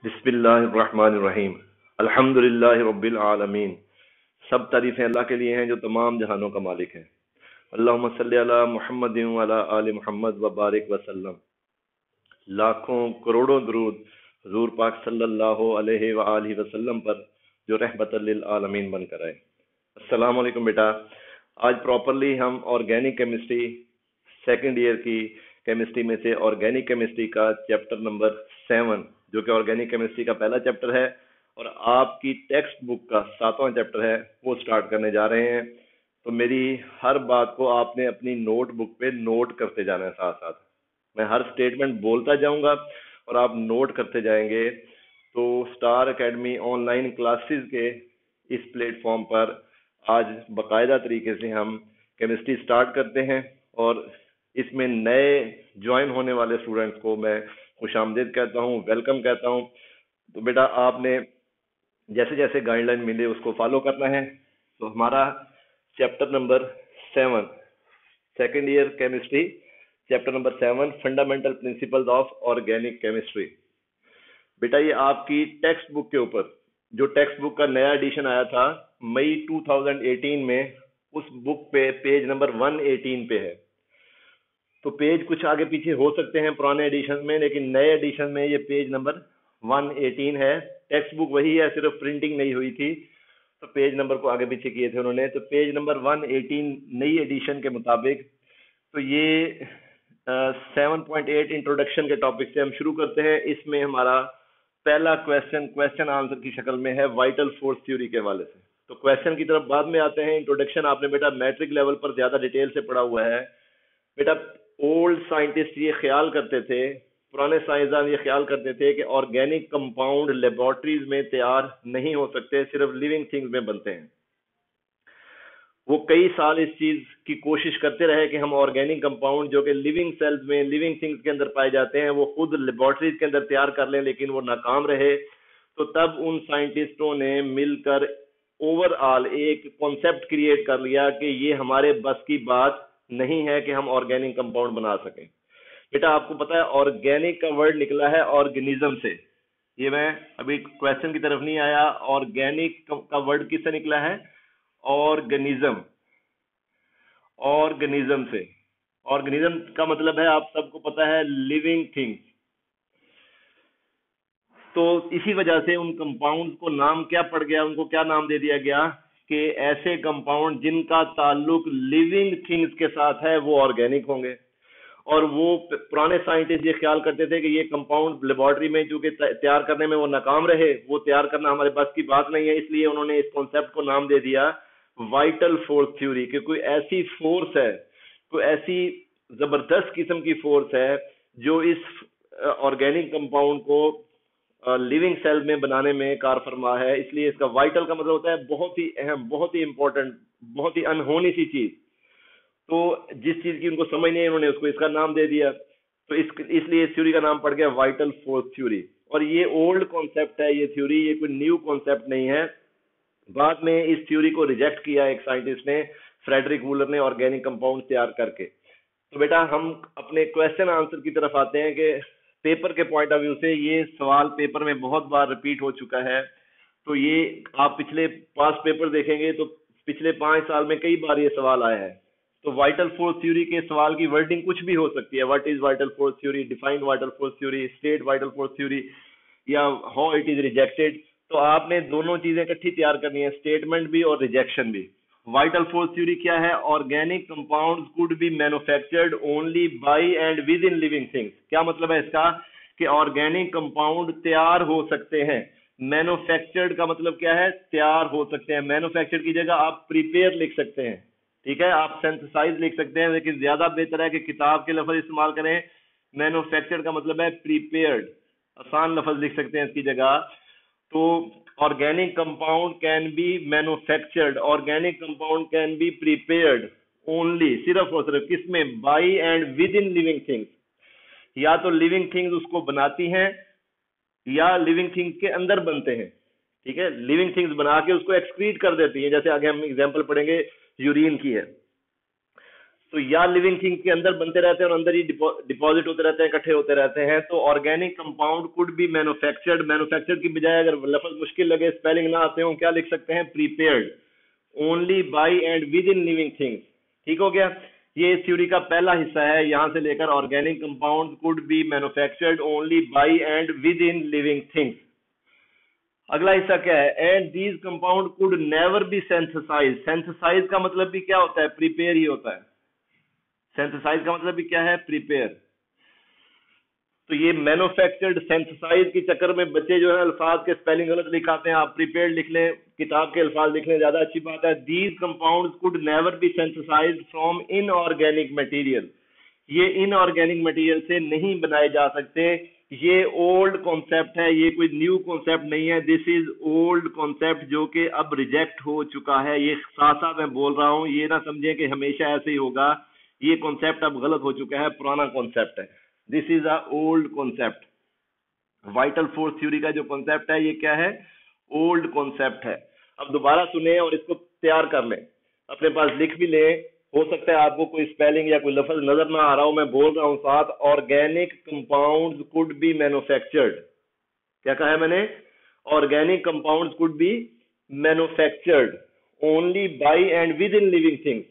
बिस्मिल्लाहिर्रहमानिर्रहीम। अल्हम्दुलिल्लाहि रब्बिल आलमीन। सब तारीफें अल्लाह के लिए हैं जो तमाम जहानों का मालिक है। अल्लाहुम्मा सल्ली अला मुहम्मदिन व अला आलि मुहम्मद व बारिक वसल्लम। लाखों करोड़ों दुरूद हुजूर पाक सल्लल्लाहु अलैहि व आलिहि वसल्लम पर जो रहमतल लिल आलमीन बनकर आए। अस्सलाम वालेकुम बेटा। आज प्रॉपरली हम ऑर्गेनिक केमिस्ट्री सेकंड ईयर की केमिस्ट्री में से ऑर्गेनिक केमिस्ट्री का चैप्टर नंबर 7, जो कि ऑर्गेनिक केमिस्ट्री का पहला चैप्टर है और आपकी टेक्स्ट बुक का 7वां चैप्टर है, वो स्टार्ट करने जा रहे हैं। तो मेरी हर बात को आपने अपनी नोट बुक पे नोट करते जाना है। साथ साथ मैं हर स्टेटमेंट बोलता जाऊंगा और आप नोट करते जाएंगे। तो स्टार एकेडमी ऑनलाइन क्लासेस के इस प्लेटफॉर्म पर आज बकायदा तरीके से हम केमिस्ट्री स्टार्ट करते हैं और इसमें नए ज्वाइन होने वाले स्टूडेंट्स को मैं खुशामदीद कहता हूँ, वेलकम कहता हूँ। तो बेटा आपने जैसे जैसे गाइडलाइन मिले उसको फॉलो करना है। तो हमारा chapter number 7 second year chemistry chapter number 7 fundamental principles of organic chemistry. बेटा ये आपकी टेक्स्ट बुक के ऊपर जो टेक्स्ट बुक का नया एडिशन आया था मई 2018 में, उस बुक पे पेज नंबर 118 पे है। तो पेज कुछ आगे पीछे हो सकते हैं पुराने एडिशन में, लेकिन नए एडिशन में ये पेज नंबर 118 है। टेक्स्ट बुक वही है, सिर्फ प्रिंटिंग नहीं हुई थी तो पेज नंबर को आगे पीछे किए थे उन्होंने। तो पेज नंबर 118 नई एडिशन के मुताबिक तो ये 7.8 इंट्रोडक्शन के टॉपिक से हम शुरू करते हैं। इसमें हमारा पहला क्वेश्चन आंसर की शक्ल में है वाइटल फोर्स थ्योरी के हवाले से। तो क्वेश्चन की तरफ बाद में आते हैं। इंट्रोडक्शन आपने बेटा मैट्रिक लेवल पर ज्यादा डिटेल से पढ़ा हुआ है। बेटा ओल्ड साइंटिस्ट ये ख्याल करते थे, पुराने साइंसदान ये ख्याल करते थे कि ऑर्गेनिक कंपाउंड लेबोरेटरीज में तैयार नहीं हो सकते, सिर्फ लिविंग थिंग्स में बनते हैं। वो कई साल इस चीज की कोशिश करते रहे कि हम ऑर्गेनिक कंपाउंड जो कि लिविंग सेल्स में लिविंग थिंग्स के अंदर पाए जाते हैं वो खुद लेबोरेटरीज के अंदर तैयार कर लें, लेकिन वो नाकाम रहे। तो तब उन साइंटिस्टों ने मिलकर ओवरऑल एक कॉन्सेप्ट क्रिएट कर लिया कि ये हमारे बस की बात नहीं है कि हम ऑर्गेनिक कंपाउंड बना सकें। बेटा आपको पता है ऑर्गेनिक का वर्ड निकला है ऑर्गेनिज्म से। ये मैं अभी क्वेश्चन की तरफ नहीं आया। ऑर्गेनिक का वर्ड किससे निकला है? ऑर्गेनिज्म। ऑर्गेनिज्म से। ऑर्गेनिज्म का मतलब है, आप सबको पता है, लिविंग थिंग्स। तो इसी वजह से उन कंपाउंड को नाम क्या पड़ गया, उनको क्या नाम दे दिया गया कि ऐसे कंपाउंड जिनका ताल्लुक लिविंग थिंग्स के साथ है वो ऑर्गेनिक होंगे। और वो पुराने साइंटिस्ट ये ख्याल करते थे कि ये कंपाउंड लेबोरेटरी में चूंकि तैयार करने में वो नाकाम रहे, वो तैयार करना हमारे बस की बात नहीं है, इसलिए उन्होंने इस कॉन्सेप्ट को नाम दे दिया वाइटल फोर्स थ्योरी। कि कोई ऐसी फोर्स है, कोई ऐसी जबरदस्त किस्म की फोर्स है जो इस ऑर्गेनिक कंपाउंड को लिविंग सेल में बनाने में कार फरमा है। इसलिए इसका वाइटल का मतलब होता है बहुत ही अहम, बहुत ही इंपॉर्टेंट, बहुत ही अनहोनी सी चीज। तो जिस चीज की उनको समझ नहीं है उन्होंने उसको इसका नाम दे दिया। तो इसलिए इस थ्योरी का नाम पड़ गया वाइटल फोर्स थ्योरी। और ये ओल्ड कॉन्सेप्ट है, ये थ्योरी, ये कोई न्यू कॉन्सेप्ट नहीं है। बाद में इस थ्योरी को रिजेक्ट किया एक साइंटिस्ट ने, फ्रेडरिक वूलर ने, ऑर्गेनिक कंपाउंड तैयार करके। तो बेटा हम अपने क्वेश्चन आंसर की तरफ आते हैं कि पेपर के पॉइंट ऑफ व्यू से ये सवाल पेपर में बहुत बार रिपीट हो चुका है। तो ये आप पिछले 5 पेपर देखेंगे तो पिछले 5 साल में कई बार ये सवाल आया है। तो वाइटल फोर्स थ्योरी के सवाल की वर्डिंग कुछ भी हो सकती है। What is vital force theory, define vital force theory, state vital force theory, या हाउ इट इज रिजेक्टेड। तो आपने दोनों चीजें इकट्ठी तैयार करनी है, स्टेटमेंट भी और रिजेक्शन भी। वाइटल फोर्स थ्योरी क्या है? Organic compound could be manufactured only by and with in living things. क्या मतलब है इसका? कि ऑर्गेनिक कंपाउंड तैयार हो सकते हैं। मैन्युफैक्चर्ड का मतलब क्या है? तैयार हो सकते हैं। मैन्युफैक्चर्ड की जगह आप प्रिपेयर लिख सकते हैं, ठीक है, आप सिंथेसाइज लिख सकते हैं, लेकिन ज्यादा बेहतर है कि किताब के लफ्ज इस्तेमाल करें। मैन्युफैक्चर्ड का मतलब है प्रिपेयर्ड, आसान लफ्ज लिख सकते हैं इसकी जगह। तो organic compound can be manufactured, organic compound can be prepared only, सिर्फ और सिर्फ किसमें? By and with in living things. या तो लिविंग थिंग्स उसको बनाती हैं या लिविंग थिंग्स के अंदर बनते हैं, ठीक है। लिविंग थिंग्स बना के उसको एक्सक्रीट कर देती है, जैसे आगे हम एग्जांपल पढ़ेंगे यूरिन की है। तो या लिविंग थिंग्स के अंदर बनते रहते हैं और अंदर ही डिपॉजिट होते रहते हैं, इकट्ठे होते रहते हैं। तो organic compound could be manufactured, manufactured की बजाय अगर लफ्ज मुश्किल लगे, स्पेलिंग ना आते हो, क्या लिख सकते हैं? Prepared only by and with in living things. ठीक हो गया? ये इस थ्योरी का पहला हिस्सा है, यहां से लेकर organic compound could be manufactured only by and with in living things. अगला हिस्सा क्या है? And these compound could never B synthesise. Synthesise का मतलब भी क्या होता है? प्रिपेयर ही होता है। सेंथेसाइज का मतलब भी क्या है? प्रिपेयर। तो ये मैन्युफैक्चर्ड सेंथेसाइज के चक्कर में बच्चे जो है अल्फाज के स्पेलिंग गलत लिखाते हैं। आप प्रिपेयर्ड लिख लें, किताब के अल्फाज लिख लें, ज्यादा अच्छी बात है। These compounds could never be synthesized from inorganic material. ये इनऑर्गेनिक मटेरियल से नहीं बनाए जा सकते। ये ओल्ड कॉन्सेप्ट है, ये कोई न्यू कॉन्सेप्ट नहीं है। दिस इज ओल्ड कॉन्सेप्ट जो कि अब रिजेक्ट हो चुका है। ये साथ साथ मैं बोल रहा हूं, ये ना समझें कि हमेशा ऐसे ही होगा। ये कॉन्सेप्ट अब गलत हो चुका है, पुराना कॉन्सेप्ट है। This is a old concept. Vital force theory का जो कॉन्सेप्ट है ये क्या है? ओल्ड कॉन्सेप्ट है। अब दोबारा सुने और इसको तैयार कर लें, अपने पास लिख भी लें। हो सकता है आपको कोई स्पेलिंग या कोई लफ्ज नजर ना आ रहा हो, मैं बोल रहा हूं साथ। Organic compounds could be manufactured. क्या कहा है मैंने? Organic compounds could be manufactured only by and with in living things.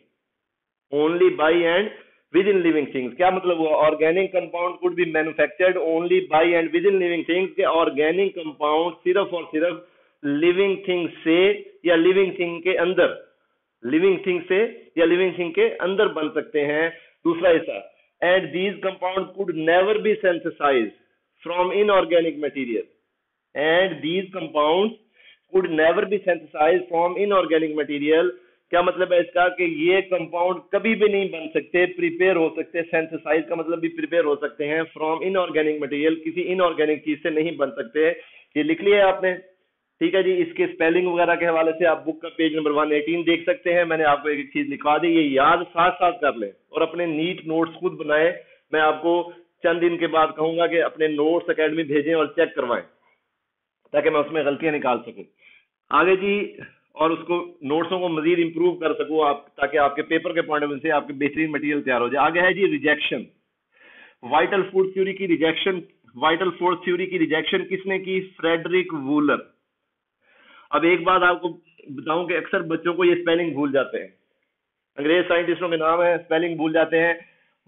Only by and with in living things क्या मतलब हुआ? Organic compound could be manufactured only by and with in living things के organic compound सिर्फ और सिर्फ living thing से या living thing के अंदर, लिविंग थिंग से या लिविंग थिंग के अंदर बन सकते हैं। दूसरा हिस्सा, and these compound could never be synthesized from inorganic material. And these compounds could never be synthesized from inorganic material. क्या मतलब है इसका? कि ये कंपाउंड कभी भी नहीं बन सकते, प्रिपेयर हो सकते। सिंथेसाइज का मतलब भी प्रिपेयर हो सकते हैं फ्रॉम इनऑर्गेनिक मटेरियल, किसी इनऑर्गेनिक चीज से नहीं बन सकते। ये लिख लिया आपने? ठीक है जी। इसके स्पेलिंग वगैरह के हवाले से आप बुक का पेज नंबर 118 देख सकते हैं। मैंने आपको एक चीज लिखवा दी, ये याद साथ साथ कर लें और अपने नीट नोट्स खुद बनाएं। मैं आपको चंद दिन के बाद कहूंगा कि अपने नोट्स एकेडमी भेजें और चेक करवाएं, ताकि मैं उसमें गलतियां निकाल सकूं आगे जी, और उसको नोट्सों को मजीद इंप्रूव कर सकूं आप, ताकि आपके पेपर के पॉइंट ऑफ व्यू से आपके बेहतरीन मटेरियल तैयार हो जाए। आगे है जी रिजेक्शन। वाइटल फोर्स थ्योरी की रिजेक्शन। वाइटल फोर्स थ्योरी की रिजेक्शन किसने की? फ्रेडरिक वूलर। अब एक बात आपको बताऊं कि अक्सर बच्चों को ये स्पेलिंग भूल जाते हैं। अंग्रेज साइंटिस्टों के नाम है, स्पेलिंग भूल जाते हैं।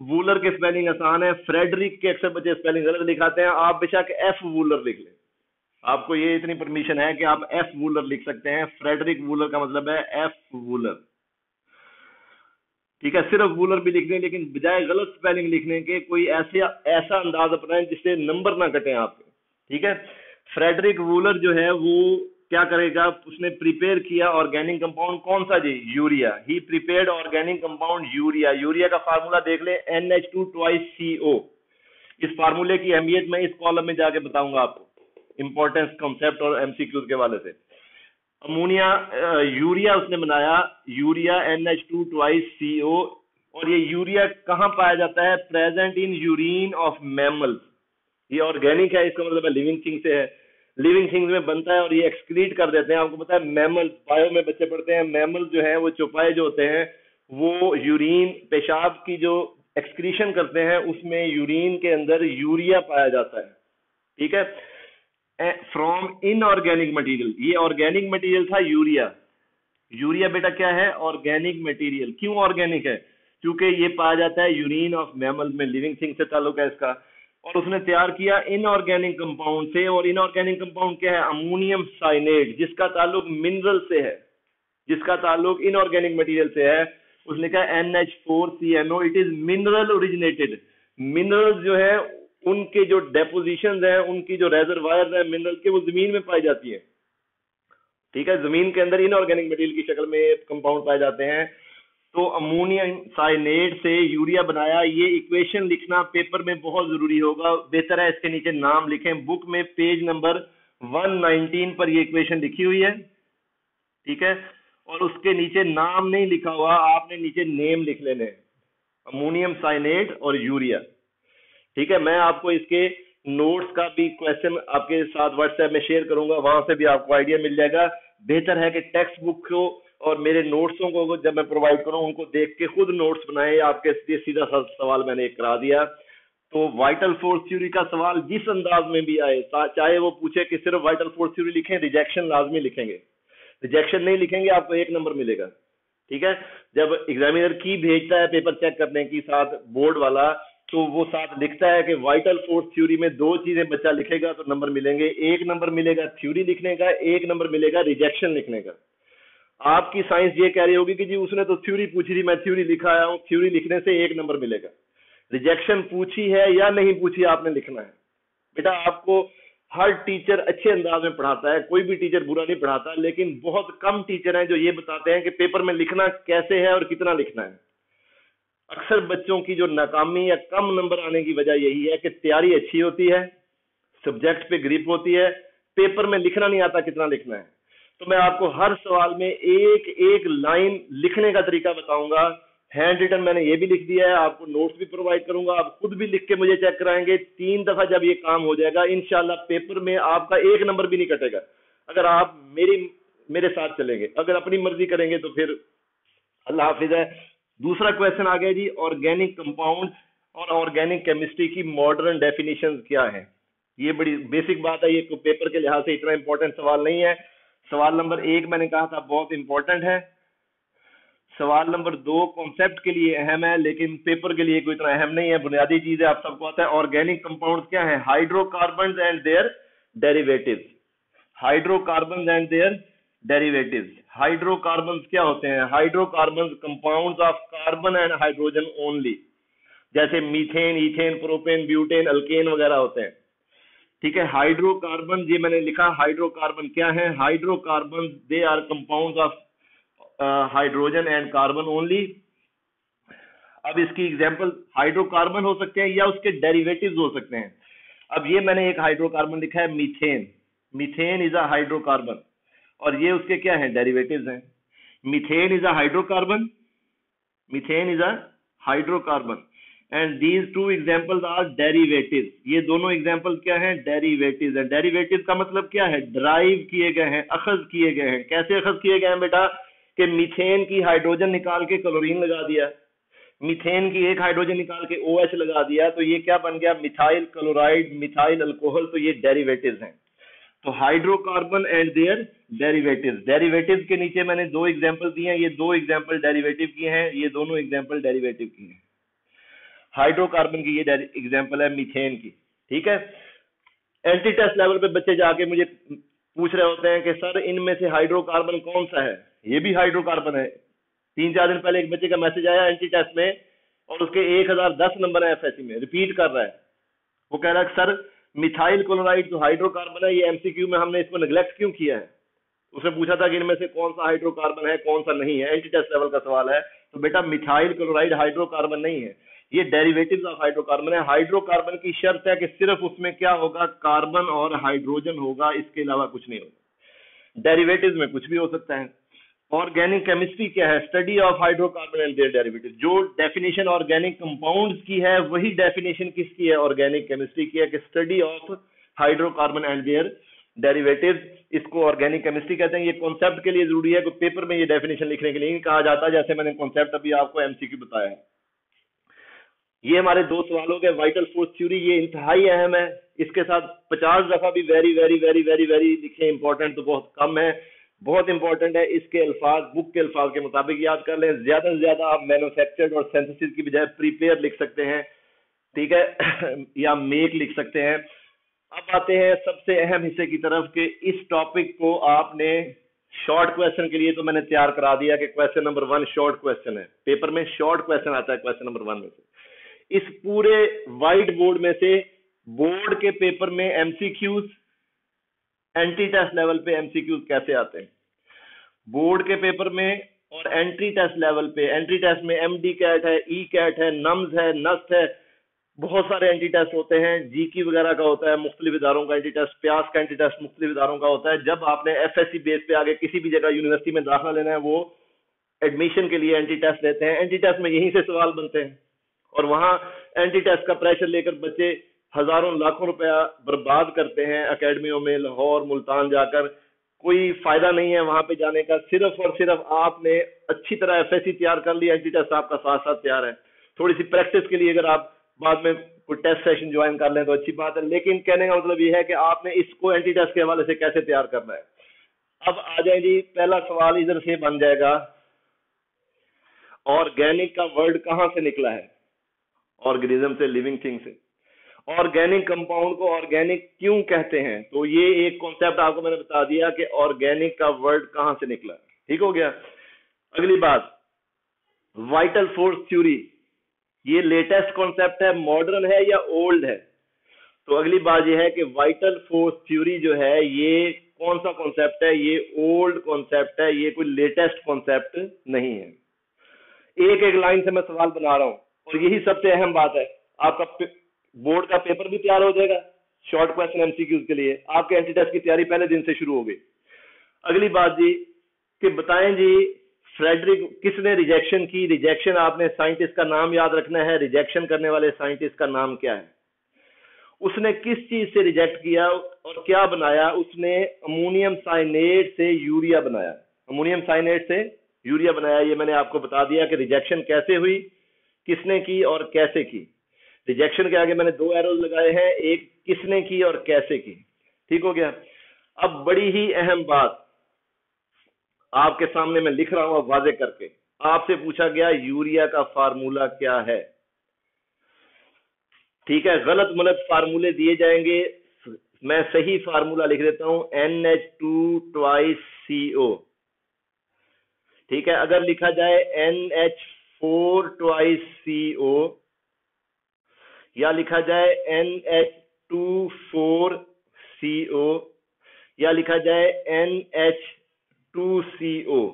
वूलर के स्पेलिंग आसान है, फ्रेडरिक के अक्सर बच्चे स्पेलिंग गलत लिखाते हैं। आप बेशक एफ वूलर लिख लें, आपको ये इतनी परमिशन है कि आप एफ वूलर लिख सकते हैं। फ्रेडरिक वूलर का मतलब है एफ वूलर। ठीक है, सिर्फ वूलर भी लिख दें, लेकिन बजाय गलत स्पेलिंग लिखने के कोई ऐसा अंदाज अपनाएं जिससे नंबर ना कटे आपके। ठीक है, फ्रेडरिक वूलर जो है वो क्या करेगा? उसने प्रिपेयर किया ऑर्गेनिक कंपाउंड, कौन सा जी? Urea. He prepared organic compound urea. Urea का फार्मूला देख ले, NH2 twice CO। इस फार्मूले की अहमियत मैं इस कॉलम में जाके बताऊंगा आपको, इंपॉर्टेंस कॉन्सेप्ट और MCQ के वाले से। अमोनिया यूरिया उसने बनाया, यूरिया NH2 twice CO। और ये यूरिया कहाँ पाया जाता है? Present in urine of mammals. ये ऑर्गेनिक है, इसका मतलब है लिविंग थिंग से है, लिविंग थिंग्स में बनता है और ये एक्सक्रीट कर देते हैं। आपको पता है मैमल्स, बायो में बच्चे पढ़ते हैं, मैमल्स जो है वो चौपाए जो होते हैं वो यूरिन, पेशाब की जो एक्सक्रीशन करते हैं उसमें यूरिन के अंदर यूरिया पाया जाता है। ठीक है, फ्रॉम इनऑर्गेनिक मटेरियल। ये ऑर्गेनिक मटेरियल था यूरिया। यूरिया बेटा क्या है? Organic material. क्यों ऑर्गेनिक है? क्योंकि ये पाया जाता है यूरिन ऑफ मैमल में, लिविंग थिंग से ताल्लुक है इसका। और उसने तैयार किया इनऑर्गेनिक कंपाउंड से। और इनऑर्गेनिक कंपाउंड क्या है? अमोनियम साइनेट, जिसका ताल्लुक मिनरल से है, जिसका ताल्लुक इनऑर्गेनिक मटेरियल से है। उसने कहा NH4CNO, it is mineral originated. Minerals जो है उनके जो डेपोजिशन है, उनकी जो रेजर्वायर है मिनरल के, वो जमीन में पाई जाती है। ठीक है, जमीन के अंदर इनऑर्गेनिक मटेरियल की शक्ल में कंपाउंड पाए जाते हैं। तो अमोनियम साइनेट से यूरिया बनाया। ये इक्वेशन लिखना पेपर में बहुत जरूरी होगा, बेहतर है इसके नीचे नाम लिखें। बुक में पेज नंबर 119 पर ये इक्वेशन लिखी हुई है। ठीक है, और उसके नीचे नाम नहीं लिखा हुआ, आपने नीचे नेम लिख लेने, अमोनियम साइनेट और यूरिया। ठीक है, मैं आपको इसके नोट्स का भी क्वेश्चन आपके साथ व्हाट्सएप में शेयर करूंगा, वहां से भी आपको आइडिया मिल जाएगा। बेहतर है कि टेक्स्ट बुक को और मेरे नोट्सों को जब मैं प्रोवाइड करूं उनको देख के खुद नोट्स बनाए। आपके लिए सीधा सा सवाल मैंने एक करा दिया। तो वाइटल फोर्स थ्योरी का सवाल जिस अंदाज में भी आए, चाहे वो पूछे कि सिर्फ वाइटल फोर्स थ्योरी लिखें, रिजेक्शन लाजमी लिखेंगे। रिजेक्शन नहीं लिखेंगे आपको 1 नंबर मिलेगा। ठीक है, जब एग्जामिनर की भेजता है पेपर चेक करने की साथ बोर्ड वाला, तो वो साथ लिखता है कि वाइटल फोर्स थ्योरी में 2 चीजें बच्चा लिखेगा तो नंबर मिलेंगे। 1 नंबर मिलेगा थ्योरी लिखने का, 1 नंबर मिलेगा रिजेक्शन लिखने का। आपकी साइंस ये कह रही होगी कि जी उसने तो थ्योरी पूछी थी, मैं थ्योरी लिखा आया हूं, थ्योरी लिखने से 1 नंबर मिलेगा। रिजेक्शन पूछी है या नहीं पूछी आपने लिखना है। बेटा आपको हर टीचर अच्छे अंदाज में पढ़ाता है, कोई भी टीचर बुरा नहीं पढ़ाता, लेकिन बहुत कम टीचर हैं जो ये बताते हैं कि पेपर में लिखना कैसे है और कितना लिखना है। अक्सर बच्चों की जो नाकामी या कम नंबर आने की वजह यही है कि तैयारी अच्छी होती है, सब्जेक्ट पे ग्रिप होती है, पेपर में लिखना नहीं आता कितना लिखना है। तो मैं आपको हर सवाल में एक एक लाइन लिखने का तरीका बताऊंगा। हैंड रिटन मैंने ये भी लिख दिया है, आपको नोट्स भी प्रोवाइड करूंगा, आप खुद भी लिख के मुझे चेक कराएंगे। 3 दफा जब ये काम हो जाएगा इंशाल्लाह पेपर में आपका 1 नंबर भी नहीं कटेगा, अगर आप मेरे साथ चलेंगे। अगर अपनी मर्जी करेंगे तो फिर अल्लाह हाफिज है। दूसरा क्वेश्चन आ गया जी, ऑर्गेनिक कंपाउंड और ऑर्गेनिक केमिस्ट्री की मॉडर्न डेफिनेशन क्या है। ये बड़ी बेसिक बात है, ये पेपर के लिहाज से इतना इंपॉर्टेंट सवाल नहीं है। सवाल नंबर 1 मैंने कहा था बहुत इंपॉर्टेंट है। सवाल नंबर 2 कॉन्सेप्ट के लिए अहम है, लेकिन पेपर के लिए कोई इतना अहम नहीं है, बुनियादी चीज है, आप सबको आता है। ऑर्गेनिक कंपाउंड क्या है? Hydrocarbon and their derivatives. Hydrocarbon and their derivatives. Hydrocarbon क्या होते हैं? Hydrocarbon compounds of carbon and hydrogen only, जैसे methane, ethane, propane, butane, alkane वगैरह होते हैं। ठीक है, हाइड्रोकार्बन ये मैंने लिखा। हाइड्रोकार्बन क्या है? Hydrocarbon they are compounds of hydrogen and carbon only. अब इसकी एग्जांपल हाइड्रोकार्बन हो सकते हैं या उसके डेरिवेटिव्स हो सकते हैं। अब ये मैंने एक हाइड्रोकार्बन लिखा है methane. Methane is a hydrocarbon, और ये उसके क्या है? डेरिवेटिव्स हैं। Methane is a hydrocarbon, methane is a hydrocarbon, and these 2 examples are derivatives. ये दोनों एग्जांपल क्या हैं? डेरिवेटिव्स हैं। डेरिवेटिव का मतलब क्या है? ड्राइव किए गए हैं, अखज किए गए हैं। कैसे अखज किए गए हैं बेटा? कि मीथेन की हाइड्रोजन निकाल के क्लोरीन लगा दिया, मीथेन की एक हाइड्रोजन निकाल के OH लगा दिया, तो ये क्या बन गया? Methyl chloride, methyl alcohol. तो ये डेरिवेटिव्स हैं। तो hydrocarbon and their derivatives. Derivatives के नीचे मैंने 2 एग्जांपल दिए हैं, ये 2 एग्जांपल डेरिवेटिव की हैं, ये दोनों एग्जांपल डेरिवेटिव की हैं। हाइड्रोकार्बन की ये एग्जांपल है मीथेन की। ठीक है, एंटी टेस्ट लेवल पे बच्चे जाके मुझे पूछ रहे होते हैं कि सर इनमें से हाइड्रोकार्बन कौन सा है? ये भी हाइड्रोकार्बन है। 3-4 दिन पहले एक बच्चे का मैसेज आया एंटी टेस्ट में, और उसके 1010 नंबर है FSC में, रिपीट कर रहा है। वो कह रहा है सर मिथाइल क्लोराइड तो हाइड्रोकार्बन है, ये MCQ में हमने इसको नेग्लेक्ट क्यों किया है? उसने पूछा था कि इनमें से कौन सा हाइड्रोकार्बन है कौन सा नहीं है, एंटी टेस्ट लेवल का सवाल है। तो बेटा मिथाइल क्लोराइड हाइड्रोकार्बन नहीं है, ये डेरिवेटिव्स ऑफ हाइड्रोकार्बन है। हाइड्रोकार्बन की शर्त है कि सिर्फ उसमें क्या होगा? कार्बन और हाइड्रोजन होगा, इसके अलावा कुछ नहीं होगा। डेरिवेटिव्स में कुछ भी हो सकता है। ऑर्गेनिक केमिस्ट्री क्या है? Study of hydrocarbon and their derivatives. जो डेफिनेशन ऑर्गेनिक कंपाउंड्स की है वही डेफिनेशन किसकी है? ऑर्गेनिक केमिस्ट्री की है, कि study of hydrocarbon and their derivatives. इसको ऑर्गेनिक केमिस्ट्री कहते हैं। ये कॉन्सेप्ट के लिए जरूरी है, कोई पेपर में ये डेफिनेशन लिखने के लिए नहीं कहा जाता, जैसे मैंने कॉन्सेप्ट अभी आपको MCQ बताया है। ये हमारे 2 सवाल हो गए। वाइटल फोर्स थ्योरी ये इंतहाई अहम है, इसके साथ 50 दफा भी very very very very very लिखे, इंपॉर्टेंट तो बहुत कम है, बहुत इंपॉर्टेंट है। इसके अल्फाज बुक के अल्फाज के मुताबिक याद कर लें। ज्यादा से ज्यादा आप मैन्युफैक्चर्ड और सिंथेसिस की बजाय प्रीपेयर लिख सकते हैं, ठीक है या मेक लिख सकते हैं। अब आते हैं सबसे अहम हिस्से की तरफ, कि इस टॉपिक को आपने शॉर्ट क्वेश्चन के लिए तो मैंने तैयार करा दिया कि क्वेश्चन नंबर 1 शॉर्ट क्वेश्चन है। पेपर में शॉर्ट क्वेश्चन आता है क्वेश्चन नंबर 1 में से। इस पूरे व्हाइट बोर्ड में से बोर्ड के पेपर में MCQs, एंटी टेस्ट लेवल पे MCQs कैसे आते हैं बोर्ड के पेपर में, और एंट्री टेस्ट लेवल पे। एंट्री टेस्ट में MD कैट है, E कैट है, नम्स है, नस्ट है, बहुत सारे एंटी टेस्ट होते हैं। GQ वगैरह का होता है, मुख्तलिफ इदारों का एंटी टेस्ट। प्यास का एंटी टेस्ट मुख्तलिफ इदारों का होता है। जब आपने FSC बेस पे आगे किसी भी जगह यूनिवर्सिटी में दाखिला लेना है, वो एडमिशन के लिए एंटी टेस्ट लेते हैं। एंटी टेस्ट में यहीं से सवाल बनते हैं, और वहां एंटी टेस्ट का प्रेशर लेकर बच्चे हजारों लाखों रुपया बर्बाद करते हैं एकेडमियों में, लाहौर, मुल्तान जाकर। कोई फायदा नहीं है वहां पे जाने का। सिर्फ और सिर्फ आपने अच्छी तरह एफएससी तैयार कर लिया, एंटी टेस्ट आपका साथ साथ तैयार है। थोड़ी सी प्रैक्टिस के लिए अगर आप बाद में कोई टेस्ट सेशन ज्वाइन कर लें तो अच्छी बात है, लेकिन कहने का मतलब ये है कि आपने इसको एंटी टेस्ट के हवाले से कैसे तैयार करना है। अब आ जाए जी, पहला सवाल इधर से बन जाएगा, ऑर्गेनिक का वर्ड कहां से निकला है? ऑर्गेनिज्म से, लिविंग थिंग से। ऑर्गेनिक कंपाउंड को ऑर्गेनिक क्यों कहते हैं? तो ये एक कॉन्सेप्ट आपको मैंने बता दिया कि ऑर्गेनिक का वर्ड कहां से निकला। ठीक हो गया। अगली बात, वाइटल फोर्स थ्योरी, ये लेटेस्ट कॉन्सेप्ट है, मॉडर्न है या ओल्ड है? तो अगली बात ये है कि वाइटल फोर्स थ्योरी जो है ये कौन सा कॉन्सेप्ट है? ये ओल्ड कॉन्सेप्ट है, ये कोई लेटेस्ट कॉन्सेप्ट नहीं है। एक एक लाइन से मैं सवाल बना रहा हूं और यही सबसे अहम बात है। आपका बोर्ड का पेपर भी तैयार हो जाएगा शॉर्ट क्वेश्चन एमसीक्यूज के लिए, आपके एंटी टेस्ट की तैयारी पहले दिन से शुरू हो गई। अगली बात जी कि बताएं जी, फ्रेडरिक किसने रिजेक्शन की? रिजेक्शन आपने साइंटिस्ट का नाम याद रखना है, रिजेक्शन करने वाले साइंटिस्ट का नाम क्या है? उसने किस चीज से रिजेक्ट किया और क्या बनाया? उसने अमोनियम साइनेट से यूरिया बनाया। अमोनियम साइनेट से यूरिया बनाया। ये मैंने आपको बता दिया कि रिजेक्शन कैसे हुई, किसने की और कैसे की। रिजेक्शन के आगे मैंने दो एरोज लगाए हैं, एक किसने की और कैसे की। ठीक हो गया। अब बड़ी ही अहम बात आपके सामने मैं लिख रहा हूं वाजे करके। आपसे पूछा गया यूरिया का फार्मूला क्या है? ठीक है, गलत मलत फार्मूले दिए जाएंगे, मैं सही फार्मूला लिख देता हूं, NH2 ट्वाइस CO। ठीक है, अगर लिखा जाए NH4 ट्वाइस CO या लिखा जाए NH24 CO या लिखा जाए NH2CO,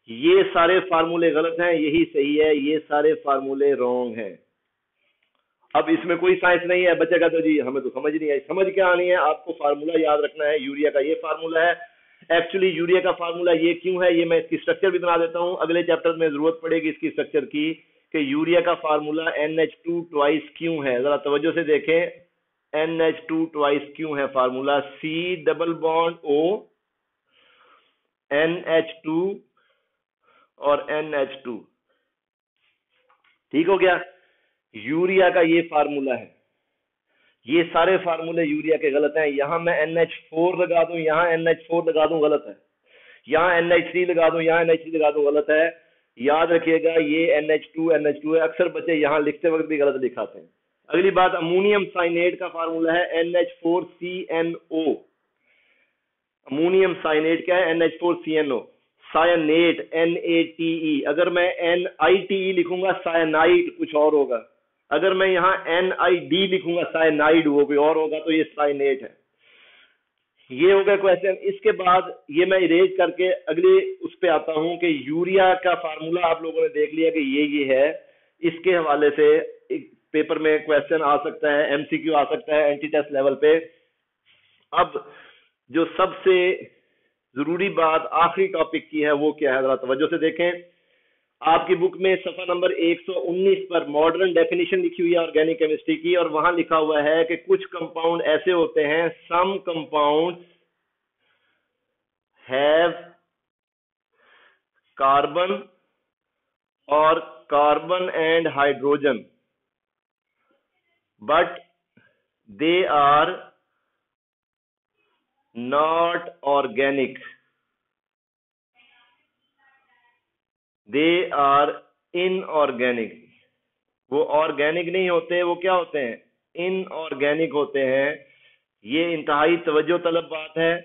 ये सारे फार्मूले गलत हैं, यही सही है, ये सारे फार्मूले रॉन्ग हैं। अब इसमें कोई साइंस नहीं है, बचेगा तो जी हमें तो समझ नहीं आई। समझ क्या आनी है, आपको फार्मूला याद रखना है। यूरिया का ये फार्मूला है। एक्चुअली यूरिया का फार्मूला ये क्यों है, ये मैं इसकी स्ट्रक्चर भी बना देता हूं, अगले चैप्टर में जरूरत पड़ेगी इसकी स्ट्रक्चर की, कि यूरिया का फार्मूला NH2 ट्वाइस क्यों है। जरा तवज्जो से देखें, NH2 ट्वाइस क्यों है formula? C double bond O NH2 और NH2। ठीक हो गया। यूरिया का ये फार्मूला है। ये सारे फार्मूले यूरिया के गलत हैं। यहां मैं NH4 लगा दूं, यहां NH4 लगा दूं, गलत है। यहां NH3 लगा दूं, यहां NH3 लगा दूं, गलत है। याद रखिएगा ये NH2 है। अक्सर बच्चे यहां लिखते वक्त भी गलत लिखाते हैं। अगली बात, अमोनियम साइनेट का फार्मूला है NH4CNO। अमोनियम साइनेट क्या है? NH4CNO। सायनेट NATE, अगर मैं NITE लिखूंगा सायनाइट कुछ और होगा। अगर मैं यहाँ NID लिखूंगा सायनाइड, वो कोई और होगा, तो ये साइनेट है। ये हो गया क्वेश्चन। इसके बाद ये मैं इरेज करके अगले उस पे आता हूं कि यूरिया का फार्मूला आप लोगों ने देख लिया कि ये है। इसके हवाले से एक पेपर में क्वेश्चन आ सकता है, MCQ आ सकता है एंटी टेस्ट लेवल पे। अब जो सबसे जरूरी बात आखिरी टॉपिक की है वो क्या है, जरा तवज्जो से देखें। आपकी बुक में सफा नंबर 119 पर मॉडर्न डेफिनेशन लिखी हुई है ऑर्गेनिक केमिस्ट्री की, और वहां लिखा हुआ है कि कुछ कंपाउंड ऐसे होते हैं, सम कंपाउंड्स हैव कार्बन और carbon and hydrogen, but they are not organic, they are inorganic. वो ऑर्गेनिक नहीं होते, वो क्या होते हैं? इनऑर्गेनिक होते हैं। ये इंतहाई तवज्जो तलब बात है।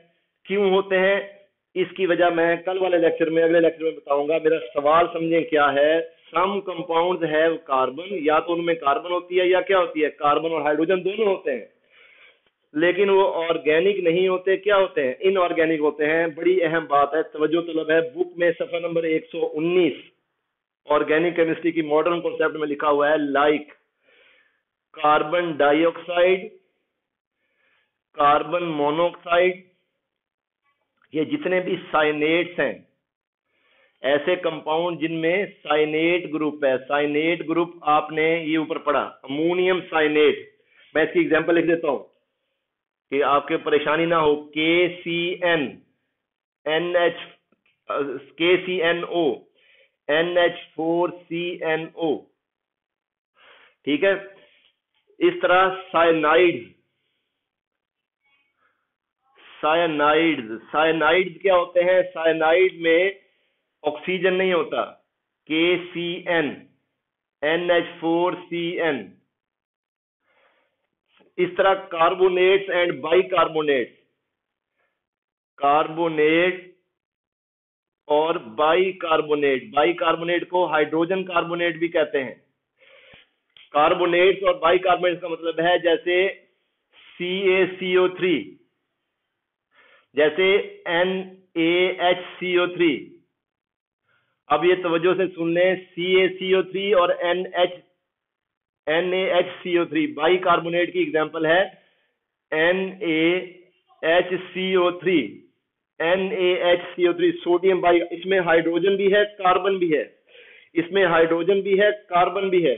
क्यों होते हैं इसकी वजह मैं कल वाले लेक्चर में, अगले लेक्चर में बताऊंगा। मेरा सवाल समझें क्या है। सम कंपाउंड्स हैव कार्बन, या तो उनमें कार्बन होती है या क्या होती है, कार्बन और हाइड्रोजन दोनों होते हैं, लेकिन वो ऑर्गेनिक नहीं होते। क्या होते हैं? इनऑर्गेनिक होते हैं। बड़ी अहम बात है, तवज्जो तलब है। बुक में सफा नंबर 119 ऑर्गेनिक केमिस्ट्री की मॉडर्न कॉन्सेप्ट में लिखा हुआ है, like carbon dioxide, carbon monoxide, ये जितने भी साइनेट्स हैं, ऐसे कंपाउंड जिनमें साइनेट ग्रुप है। साइनेट ग्रुप आपने ये ऊपर पढ़ा, अमोनियम साइनेट। मैं इसकी एग्जांपल लिख देता हूं कि आपके परेशानी ना हो, KCNO NH4CNO, ठीक है। इस तरह साइनाइड्स क्या होते हैं? साइनाइड में ऑक्सीजन नहीं होता, KCN NH4CN। इस तरह कार्बोनेट्स एंड बाइकार्बोनेट्स, कार्बोनेट और बाइकार्बोनेट को हाइड्रोजन कार्बोनेट भी कहते हैं। कार्बोनेट्स और बाइकार्बोनेट्स का मतलब है जैसे CaCO3, जैसे NaHCO3। अब ये तवज्जो से सुन लें, CaCO3 और NaHCO3 बाइकार्बोनेट की एग्जांपल है NaHCO3। NaHCO3 सोडियम बाई, इसमें हाइड्रोजन भी है कार्बन भी है, इसमें हाइड्रोजन भी है कार्बन भी है,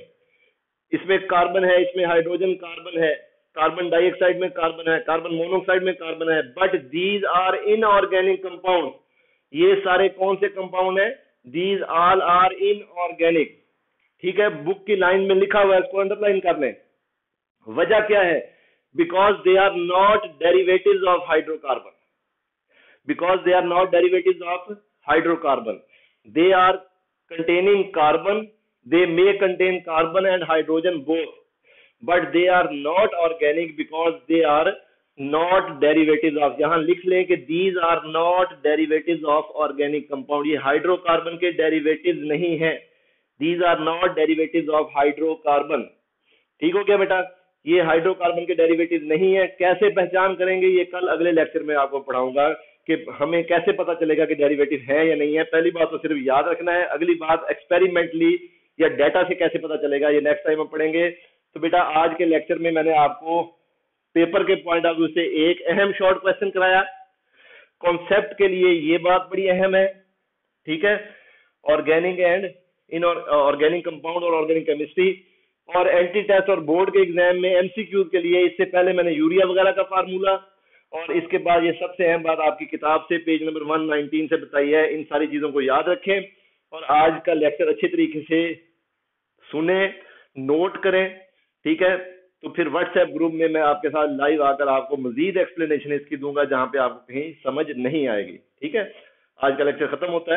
इसमें कार्बन है, इसमें हाइड्रोजन कार्बन है, कार्बन डाइऑक्साइड में कार्बन है, कार्बन मोनोऑक्साइड में कार्बन है। But these are inorganic compound. ये सारे कौन से कंपाउंड है? These all are inorganic. ठीक है, बुक की लाइन में लिखा हुआ है, इसको अंडरलाइन कर लें। वजह क्या है? Because they are not derivatives of hydrocarbon, because they are not derivatives of hydrocarbon. They are containing carbon, they may contain carbon and hydrogen both, but they are not organic because they are not derivatives of, यहाँ लिख लें कि these are not derivatives of organic compound। ये hydrocarbon के derivatives नहीं है, these are not derivatives of hydrocarbon। ठीक हो गया बेटा, ये हाइड्रोकार्बन के डेरिवेटिव नहीं है। कैसे पहचान करेंगे, ये कल अगले लेक्चर में आपको पढ़ाऊंगा कि हमें कैसे पता चलेगा कि डेरिवेटिव है या नहीं है। पहली बात तो सिर्फ याद रखना है, अगली बात एक्सपेरिमेंटली या डेटा से कैसे पता चलेगा, ये नेक्स्ट टाइम हम पढ़ेंगे। तो बेटा आज के लेक्चर में मैंने आपको पेपर के पॉइंट ऑफ व्यू से एक अहम शॉर्ट क्वेश्चन कराया। कॉन्सेप्ट के लिए ये बात बड़ी अहम है, ठीक है, ऑर्गेनिक एंड इनऑर्गेनिक कंपाउंड और ऑर्गेनिक केमिस्ट्री। और एंटी टेस्ट और बोर्ड के एग्जाम में एमसीक्यूज के लिए इससे पहले मैंने यूरिया वगैरह का फार्मूला, और इसके बाद ये सबसे अहम बात आपकी किताब से पेज नंबर 119 से बताई है। इन सारी चीजों को याद रखें और आज का लेक्चर अच्छे तरीके से सुने, नोट करें, ठीक है। तो फिर व्हाट्सएप ग्रुप में मैं आपके साथ लाइव आकर आपको मजीद एक्सप्लेनेशन इसकी दूंगा जहां पे आपको कहीं समझ नहीं आएगी, ठीक है। आज का लेक्चर खत्म होता है।